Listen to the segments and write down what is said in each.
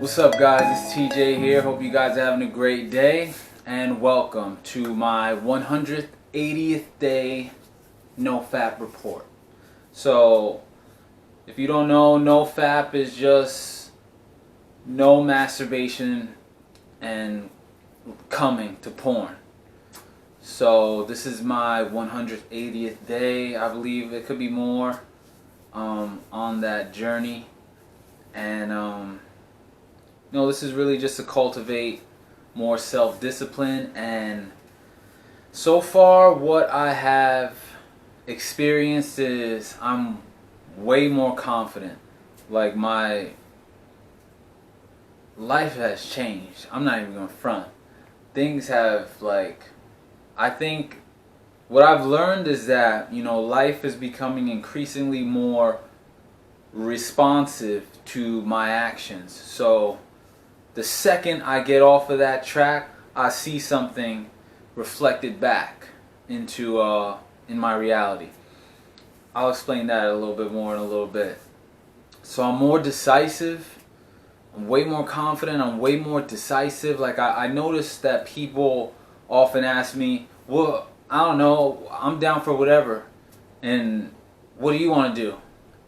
What's up, guys? It's TJ here. Hope you guys are having a great day, and welcome to my 180th day NoFap report. So, if you don't know, NoFap is just no masturbation and coming to porn. So this is my 180th day. I believe it could be more on that journey, and this is really just to cultivate more self-discipline. And so far what I have experienced is I'm way more confident. Like, my life has changed. I'm not even gonna front. Things have, I think what I've learned is that, life is becoming increasingly more responsive to my actions. So the second I get off of that track, I see something reflected back into in my reality. I'll explain that a little bit more in a little bit. So I'm more decisive. I'm way more confident. I'm way more decisive. Like, I noticed that people often ask me, well, I don't know, I'm down for whatever, and what do you want to do?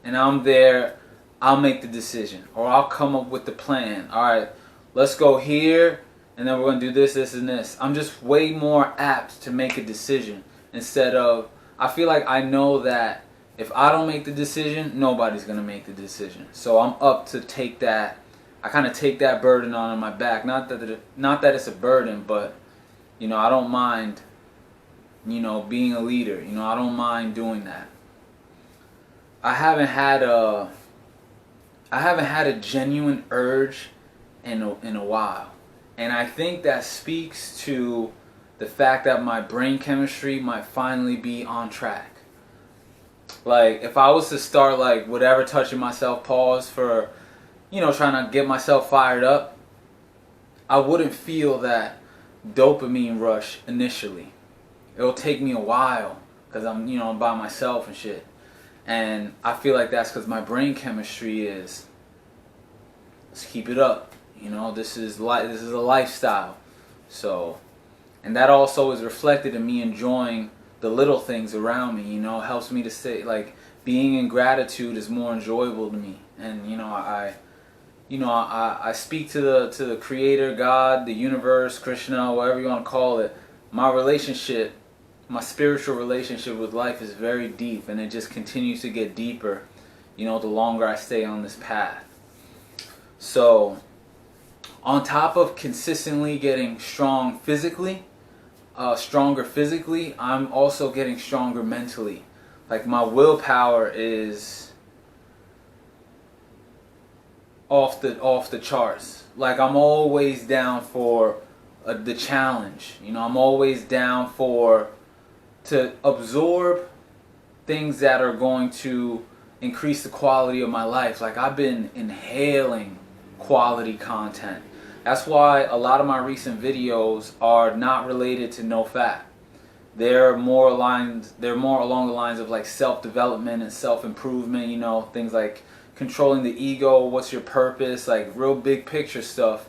And I'm there. I'll make the decision, or I'll come up with the plan. All right, let's go here, and then we're going to do this, this, and this. I'm just way more apt to make a decision, instead of, I feel like I know that if I don't make the decision, nobody's going to make the decision. So I'm up to take that. I kind of take that burden on my back. Not that it's a burden, but I don't mind being a leader. I don't mind doing that. I haven't had a genuine urge in a while, and I think that speaks to the fact that my brain chemistry might finally be on track. Like, if I was to start whatever, touching myself, pause for trying to get myself fired up, I wouldn't feel that dopamine rush initially. It'll take me a while because I'm by myself and shit. And I feel like that's because my brain chemistry is, let's keep it up. This is a lifestyle. So, and that also is reflected in me enjoying the little things around me. It helps me to say, being in gratitude is more enjoyable to me. And I speak to the Creator, God, the universe, Krishna, whatever you want to call it. My spiritual relationship with life is very deep, and it just continues to get deeper, the longer I stay on this path. So, on top of consistently getting stronger physically, I'm also getting stronger mentally. Like, my willpower is off the charts. Like, I'm always down for the challenge. I'm always down to absorb things that are going to increase the quality of my life. Like, I've been inhaling quality content. That's why a lot of my recent videos are not related to NoFap. They're more along the lines of self-development and self-improvement, things like controlling the ego, what's your purpose, real big picture stuff.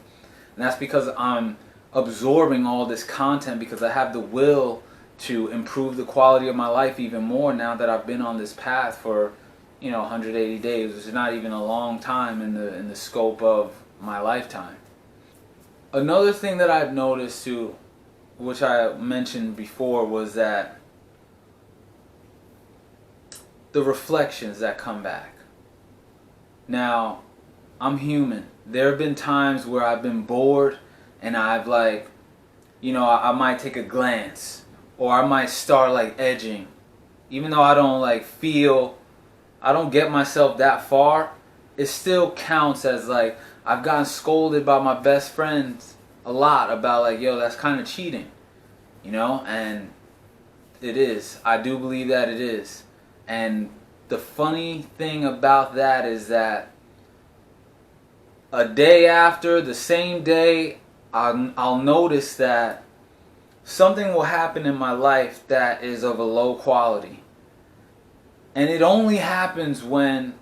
And that's because I'm absorbing all this content, because I have the will to improve the quality of my life even more now that I've been on this path for 180 days, which is not even a long time in the scope of my lifetime. Another thing that I've noticed too, which I mentioned before, was that the reflections that come back. Now, I'm human. There have been times where I've been bored, and I've I might take a glance, or I might start edging. Even though I don't I don't get myself that far, it still counts as I've gotten scolded by my best friends a lot about yo, that's kind of cheating. And it is. I do believe that it is. And the funny thing about that is that a day after, the same day, I'll notice that something will happen in my life that is of a low quality. And it only happens when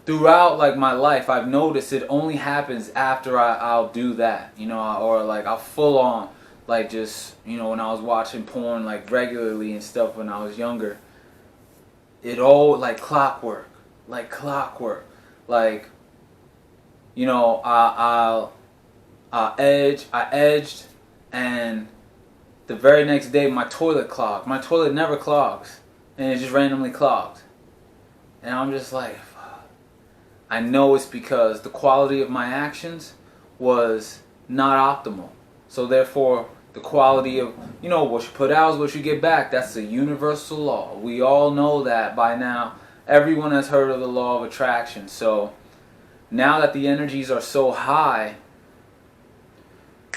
throughout like my life, I've noticed it only happens after I'll do that, you know, or like I'll full on, like just, you know, when I was watching porn like regularly and stuff when I was younger, it all like clockwork, like, you know, I edged, and the very next day my toilet clogged. My toilet never clogs, and it just randomly clogged, and I'm just like, I know it's because the quality of my actions was not optimal. So therefore, the quality of, you know, what you put out is what you get back. That's a universal law. We all know that by now. Everyone has heard of the law of attraction. So now that the energies are so high,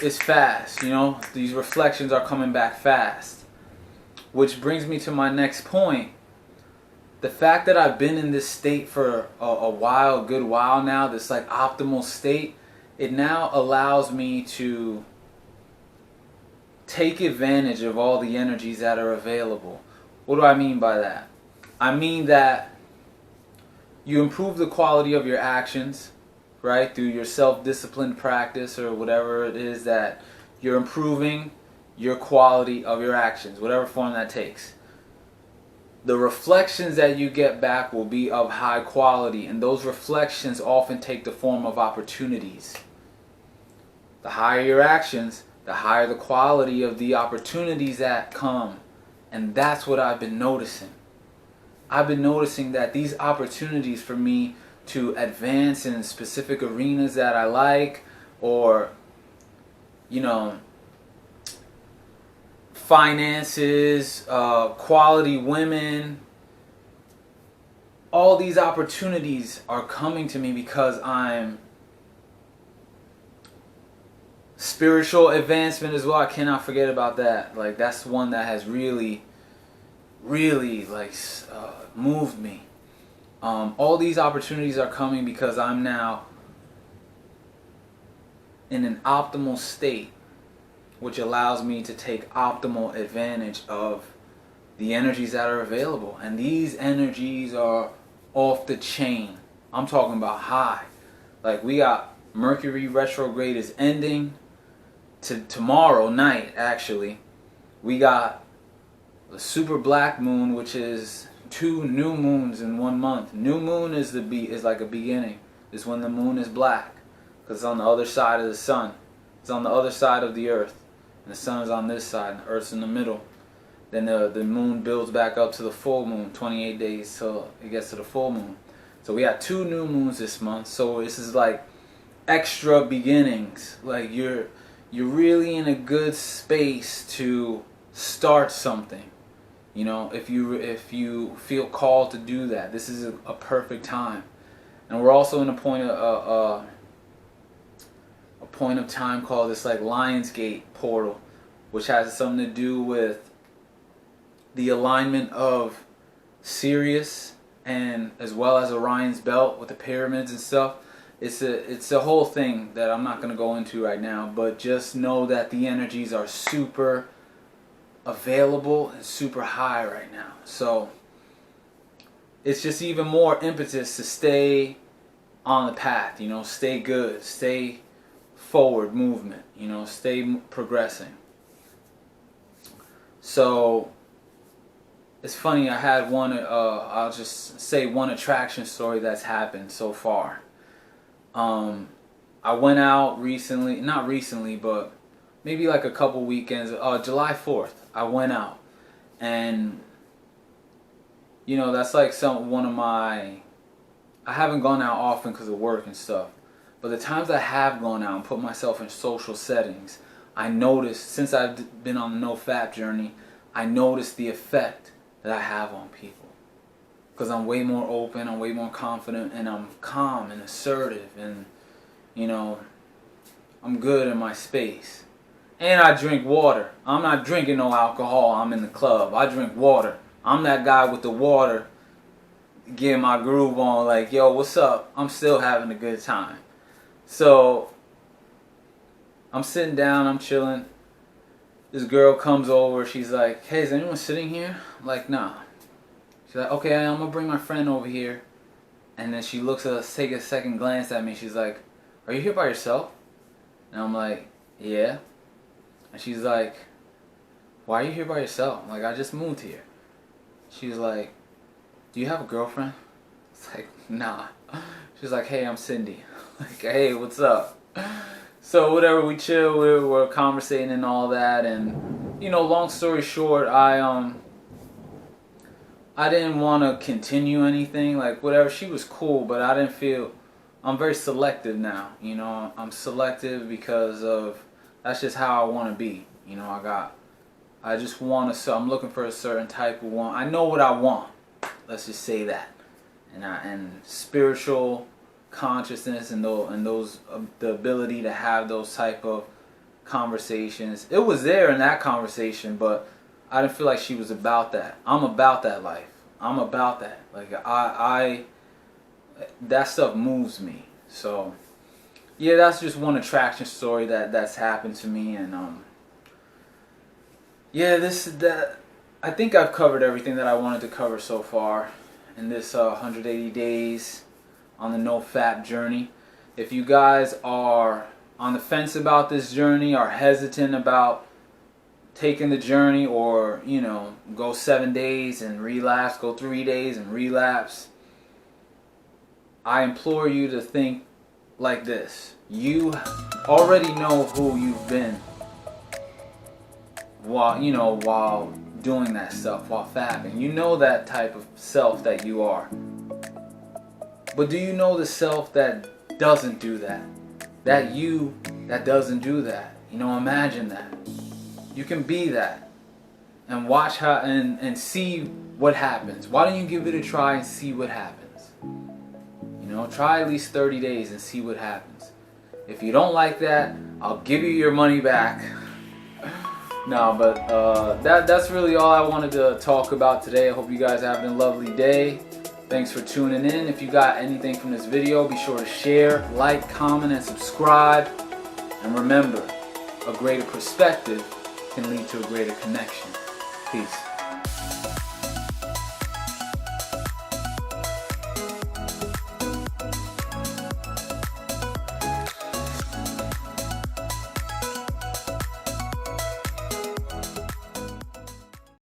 it's fast, you know. These reflections are coming back fast. Which brings me to my next point. The fact that I've been in this state for a while, a good while now, this like optimal state, it now allows me to take advantage of all the energies that are available. What do I mean by that? I mean that you improve the quality of your actions, right, through your self-disciplined practice or whatever it is that you're improving your quality of your actions, whatever form that takes. The reflections that you get back will be of high quality, and those reflections often take the form of opportunities. The higher your actions, the higher the quality of the opportunities that come. And that's what I've been noticing. I've been noticing that these opportunities for me to advance in specific arenas that I like, or, you know, finances, quality women, all these opportunities are coming to me because I'm spiritual advancement as well. I cannot forget about that. Like, that's one that has really like moved me. All these opportunities are coming because I'm now in an optimal state, which allows me to take optimal advantage of the energies that are available. And these energies are off the chain. I'm talking about high. Like, we got Mercury retrograde is ending to tomorrow night, actually. We got the super black moon, which is 2 new moons in 1 month. New moon is like a beginning. It's when the moon is black, because it's on the other side of the sun. It's on the other side of the earth. And the sun is on this side, and the earth's in the middle. Then the moon builds back up to the full moon, 28 days till it gets to the full moon. So we got 2 new moons this month. So this is like extra beginnings. Like, you're really in a good space to start something. You know, if you feel called to do that, this is a perfect time. And we're also in a point of time called this like Lionsgate portal, which has something to do with the alignment of Sirius and as well as Orion's belt with the pyramids and stuff. It's a whole thing that I'm not going to go into right now, but just know that the energies are super available and super high right now. So it's just even more impetus to stay on the path, you know, stay good, stay forward movement, you know, stay progressing. So it's funny, I had one, I'll just say one attraction story that's happened so far. I went out recently, not recently, but maybe like a couple weekends, July 4th, I went out. And, you know, that's like I haven't gone out often because of work and stuff. But the times I have gone out and put myself in social settings, I noticed, since I've been on the NoFap journey, I noticed the effect that I have on people. Because I'm way more open, I'm way more confident, and I'm calm and assertive, and, you know, I'm good in my space. And I drink water. I'm not drinking no alcohol, I'm in the club. I drink water. I'm that guy with the water, getting my groove on, like, yo, what's up? I'm still having a good time. So I'm sitting down, I'm chilling. This girl comes over, she's like, hey, is anyone sitting here? I'm like, nah. She's like, okay, I'm gonna bring my friend over here. And then she take a second glance at me. She's like, "Are you here by yourself?" And I'm like, "Yeah." And she's like, "Why are you here by yourself?" I'm like, "I just moved here." She's like, "Do you have a girlfriend?" It's like, "Nah." She's like, "Hey, I'm Cindy." Like, "Hey, what's up?" So whatever, we chill, we're conversating and all that, and you know, long story short, I didn't want to continue anything, like whatever. She was cool, but I didn't feel. I'm very selective now, you know. I'm selective because of that's just how I want to be, you know. I just want to. So I'm looking for a certain type of one. I know what I want. Let's just say that, and spiritual consciousness and those the ability to have those type of conversations. It was there in that conversation, but I didn't feel like she was about that. I'm about that life. I'm about that. Like I that stuff moves me. So yeah, that's just one attraction story that's happened to me, and yeah, that I think I've covered everything that I wanted to cover so far in this 180 days on the NoFap journey. If you guys are on the fence about this journey, are hesitant about taking the journey, or you know, go 7 days and relapse, go 3 days and relapse, I implore you to think like this. You already know who you've been while doing that stuff, while fapping. You know that type of self that you are. But do you know the self that doesn't do that? That you that doesn't do that. You know, imagine that. You can be that. And watch how and see what happens. Why don't you give it a try and see what happens? You know, try at least 30 days and see what happens. If you don't like that, I'll give you your money back. No, but that's really all I wanted to talk about today. I hope you guys are having a lovely day. Thanks for tuning in. If you got anything from this video, be sure to share, like, comment, and subscribe. And remember, a greater perspective can lead to a greater connection. Peace.